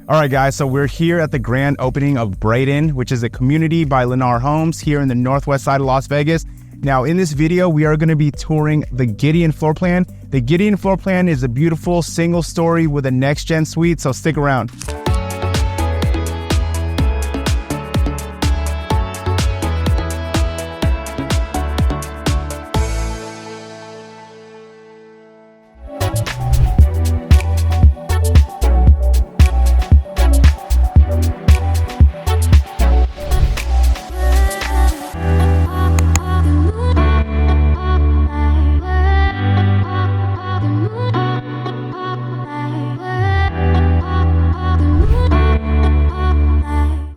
All right, guys, so we're here at the grand opening of Braydon, which is a community by Lennar Homes here in the northwest side of Las Vegas. Now, in this video, we are going to be touring the Gideon floor plan. The Gideon floor plan is a beautiful single story with a NextGen suite, so stick around.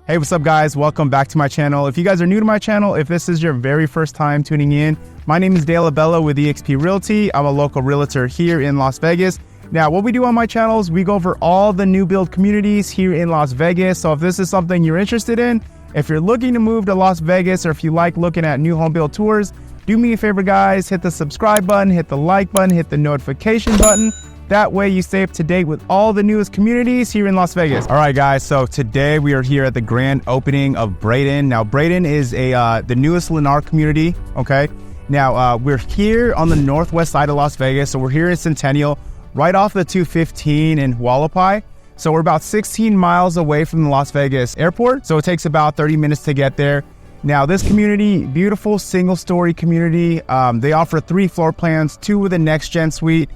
Hey, what's up guys? Welcome back to my channel. If you guys are new to my channel, if this is your very first time tuning in, my name is Abella with eXp Realty. I'm a local realtor here in Las Vegas. Now, what we do on my channel is we go over all the new build communities here in Las Vegas. So if this is something you're interested in, if you're looking to move to Las Vegas, or if you like looking at new home build tours, do me a favor guys, hit the subscribe button, hit the like button, hit the notification button. That way you stay up to date with all the newest communities here in Las Vegas. All right, guys, so today we are here at the grand opening of Braydon. Now, Braydon is the newest Lennar community, okay? Now, we're here on the northwest side of Las Vegas. So we're here in Centennial, right off the 215 in Hualapai. So we're about 16 miles away from the Las Vegas airport. So it takes about 30 minutes to get there. Now, this community, beautiful single-story community. They offer 3 floor plans, 2 with a NextGen suite.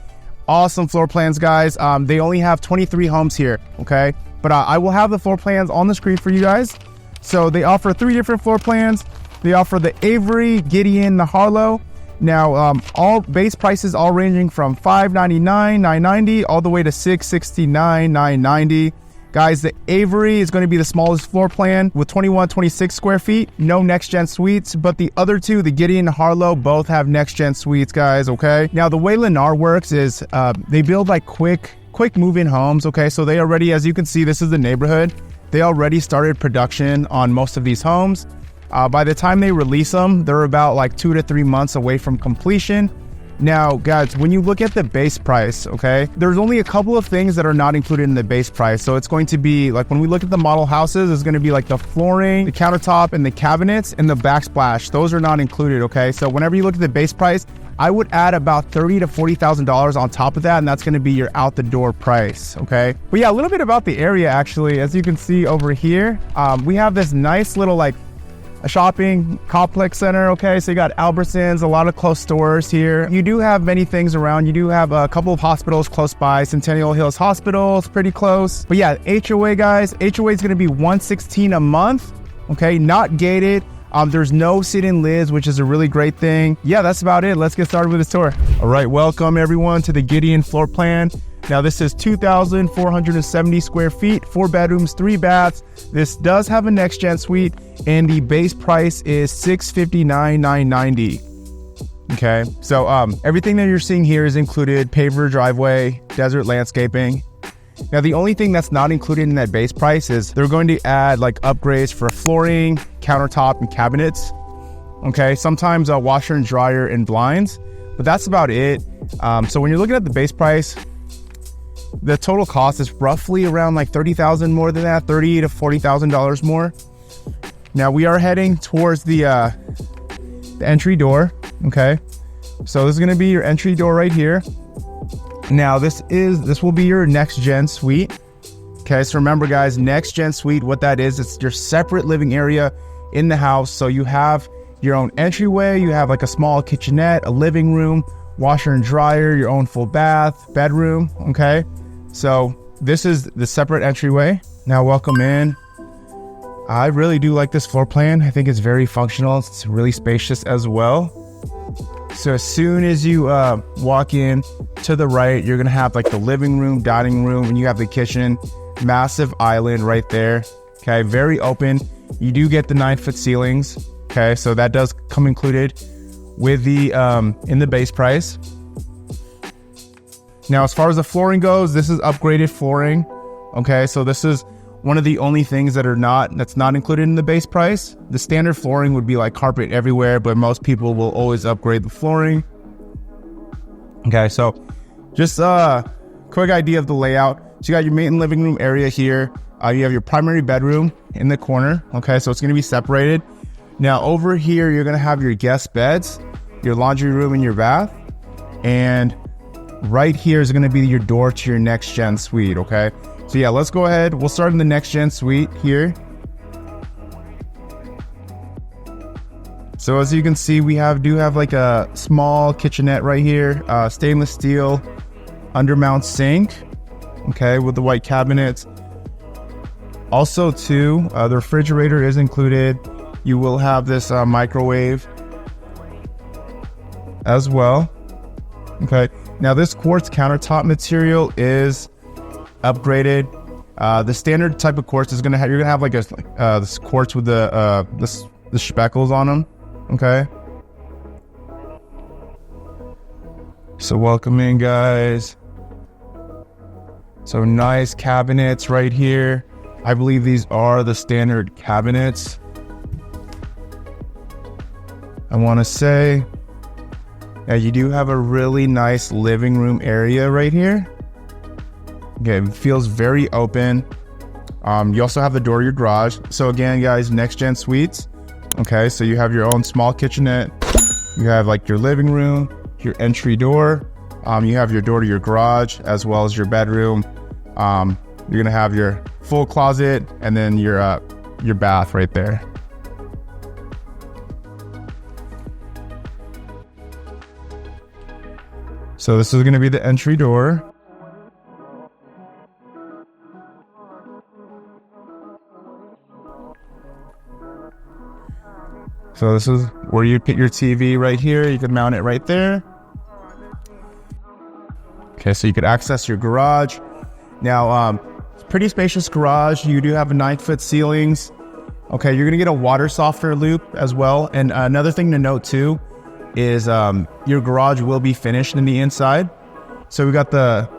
Awesome floor plans, guys. They only have 23 homes here, okay? But I will have the floor plans on the screen for you guys. So they offer 3 different floor plans. They offer the Avery, Gideon, the Harlow. Now, all base prices all ranging from $599, $990, all the way to $669, $990. Guys, the Avery is going to be the smallest floor plan with 2126 square feet, no NextGen suites, but the other 2, the Gideon and Harlow, both have NextGen suites, guys, okay? Now, the way Lennar works is they build like quick move-in homes, okay? So they already, as you can see, this is the neighborhood. They already started production on most of these homes. By the time they release them, they're about like 2 to 3 months away from completion. Now, guys, when you look at the base price, okay, there's only a couple of things that are not included in the base price. So it's going to be like when we look at the model houses, it's going to be like the flooring, the countertop, and the cabinets, and the backsplash. Those are not included, okay? So whenever you look at the base price, I would add about $30,000 to $40,000 on top of that, and that's going to be your out the door price, okay? But yeah, a little bit about the area actually. As you can see over here, we have this nice little like a shopping complex center, okay? So you got Albertsons, a lot of close stores here. You do have many things around. You do have a couple of hospitals close by. Centennial Hills Hospital is pretty close. But yeah, HOA, guys, HOA is gonna be $116 a month, okay? Not gated. There's no sit-in lids, which is a really great thing. Yeah, that's about it. Let's get started with this tour. All right, welcome everyone to the Gideon floor plan. Now this is 2,470 square feet, 4 bedrooms, 3 baths. This does have a NextGen suite, and the base price is $659,990. Okay, so everything that you're seeing here is included: paver driveway, desert landscaping. Now the only thing that's not included in that base price is they're going to add like upgrades for flooring, countertop, and cabinets. Okay, sometimes a washer and dryer and blinds, but that's about it. So when you're looking at the base price, the total cost is roughly around like $30,000 more than that, $30,000 to $40,000 more. Now we are heading towards the entry door, okay? So this is gonna be your entry door right here. Now this will be your NextGen suite. Okay, so remember guys, NextGen suite, what that is, it's your separate living area in the house. So you have your own entryway, you have like a small kitchenette, a living room, washer and dryer, your own full bath, bedroom, okay? So this is the separate entryway. Now welcome in. I really do like this floor plan. I think it's very functional. It's really spacious as well. So as soon as you walk in to the right, you're gonna have like the living room, dining room, and you have the kitchen, massive island right there. Okay, very open. You do get the 9-foot ceilings. Okay, so that does come included with the in the base price. Now, as far as the flooring goes, this is upgraded flooring. Okay, so this is one of the only things that's not included in the base price. The standard flooring would be like carpet everywhere, but most people will always upgrade the flooring. Okay, so just a quick idea of the layout. So you got your main living room area here. You have your primary bedroom in the corner. Okay, so it's going to be separated. Now over here, you're going to have your guest beds, your laundry room, and your bath. And right here is going to be your door to your NextGen suite. Okay, so yeah, let's go ahead. We'll start in the NextGen suite here. So as you can see, we do have like a small kitchenette right here, stainless steel undermount sink, okay, with the white cabinets. Also too, the refrigerator is included. You will have this microwave as well. Okay, now this quartz countertop material is upgraded. The standard type of quartz is you're gonna have like this quartz with the speckles on them. Okay, so welcome in, guys. So nice cabinets right here. I believe these are the standard cabinets. I want to say, yeah, you do have a really nice living room area right here. Okay, it feels very open. You also have the door to your garage. So again, guys, NextGen suites. Okay, so you have your own small kitchenette. You have like your living room, your entry door. You have your door to your garage as well as your bedroom. You're gonna have your full closet and then your bath right there. So this is gonna be the entry door. So this is where you put your TV right here. You could mount it right there. Okay, so you could access your garage. Now, it's a pretty spacious garage. You do have 9-foot ceilings. Okay, you're gonna get a water softener loop as well. And another thing to note too is your garage will be finished in the inside. So we got the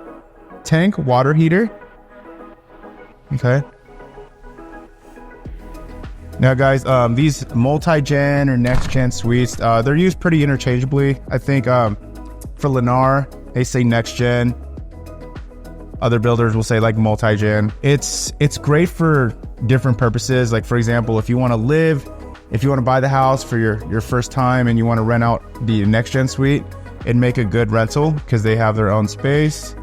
tank water heater. Okay. Now guys, these multi-gen or next-gen suites, they're used pretty interchangeably. I think for Lennar, they say next-gen. Other builders will say like multi-gen. It's great for different purposes. Like for example, if you want to buy the house for your first time and you want to rent out the NextGen suite, it'd make a good rental because they have their own space.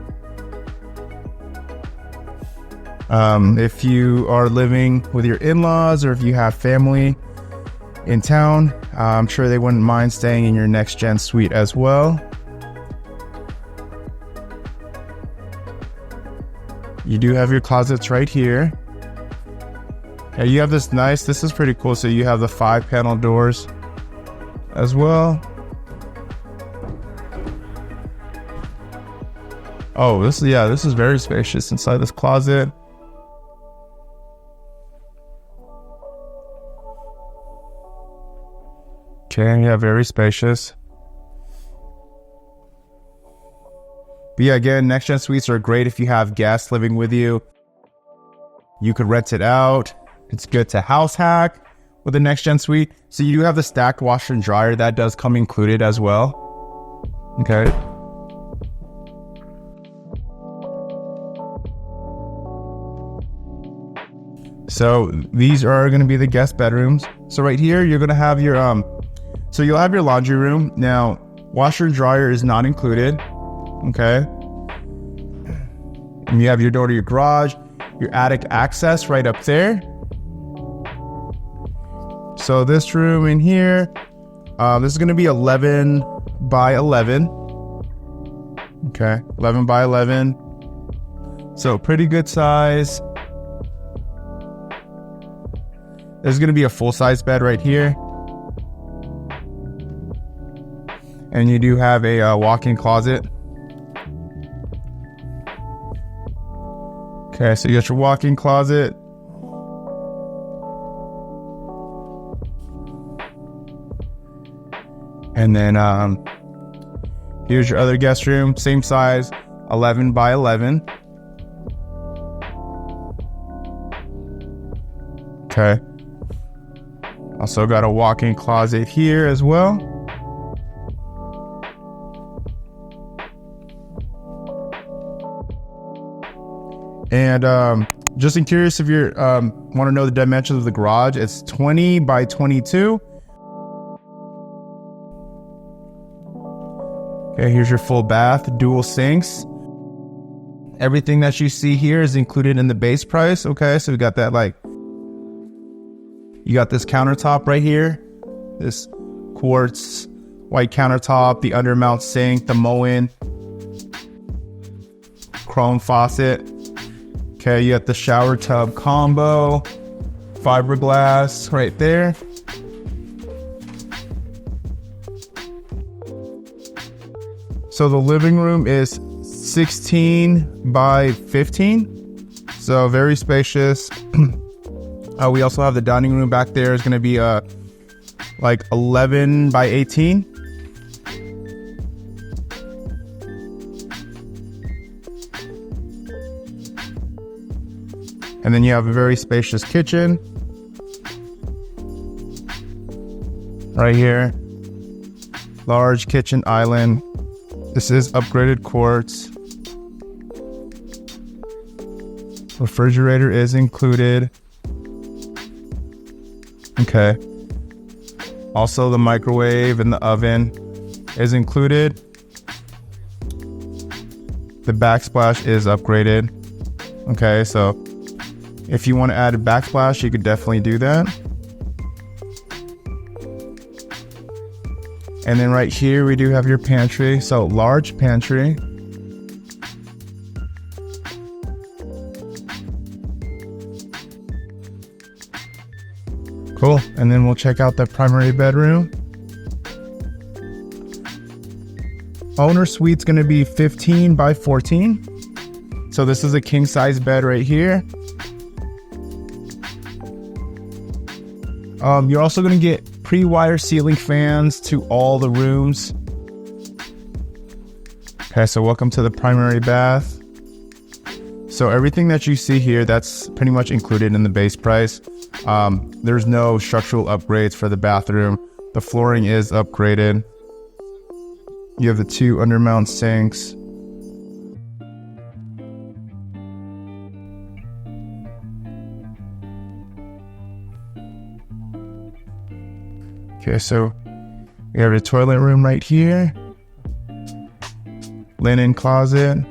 If you are living with your in-laws or if you have family in town, I'm sure they wouldn't mind staying in your NextGen suite as well. You do have your closets right here. Yeah, you have this is pretty cool. So you have the 5-panel doors as well. Oh, this is very spacious inside this closet. Okay, yeah, very spacious. But yeah, again, NextGen suites are great if you have guests living with you. You could rent it out. It's good to house hack with a NextGen suite. So you do have the stacked washer and dryer. That does come included as well. Okay. So these are going to be the guest bedrooms. So right here, you're going to have your, so you'll have your laundry room. Now, washer and dryer is not included. Okay. And you have your door to your garage, your attic access right up there. So this room in here, this is going to be 11 by 11. Okay. 11 by 11. So pretty good size. There's going to be a full-size bed right here. And you do have a walk-in closet. Okay, so you got your walk-in closet. And then here's your other guest room, same size, 11 by 11. Okay. Also got a walk-in closet here as well. And just in curious if you want to know the dimensions of the garage, it's 20 by 22. Okay, here's your full bath, dual sinks. Everything that you see here is included in the base price. Okay, so we got that, like, you got this countertop right here, this quartz white countertop, the undermount sink, the Moen chrome faucet. Okay, you got the shower tub combo, fiberglass right there. So the living room is 16 by 15, so very spacious. We also have the dining room back there. It's going to be like 11 by 18. And then you have a very spacious kitchen right here. Large kitchen island. This is upgraded quartz. Refrigerator is included. Okay. Also, the microwave and the oven is included. The backsplash is upgraded. Okay, so if you want to add a backsplash, you could definitely do that. And then right here, we do have your pantry. So large pantry. Cool. And then we'll check out the primary bedroom. Owner suite's going to be 15 by 14. So this is a king size bed right here. You're also going to get pre-wire ceiling fans to all the rooms. Okay, so welcome to the primary bath. So everything that you see here, that's pretty much included in the base price. There's no structural upgrades for the bathroom. The flooring is upgraded. You have the 2 undermount sinks. Okay, so we have a toilet room right here. Linen closet.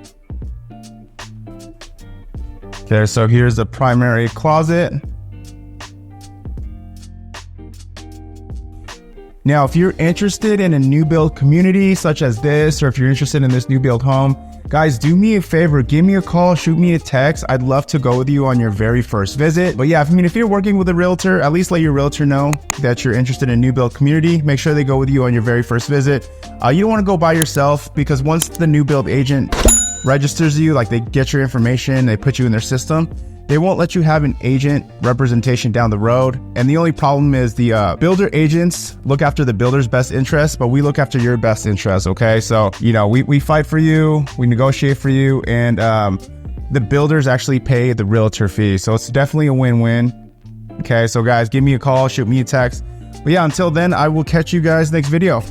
Okay, so here's the primary closet. Now, if you're interested in a new build community such as this, or if you're interested in this new build home, guys, do me a favor, give me a call, shoot me a text. I'd love to go with you on your very first visit. But yeah, if you're working with a realtor, at least let your realtor know that you're interested in a new build community. Make sure they go with you on your very first visit. You don't want to go by yourself, because once the new build agent registers you, like they get your information, they put you in their system, they won't let you have an agent representation down the road. And the only problem is the builder agents look after the builder's best interest, but we look after your best interest, okay? So, you know, we fight for you, we negotiate for you, and the builders actually pay the realtor fee. So it's definitely a win-win. Okay, so guys, give me a call, shoot me a text. But yeah, until then, I will catch you guys next video.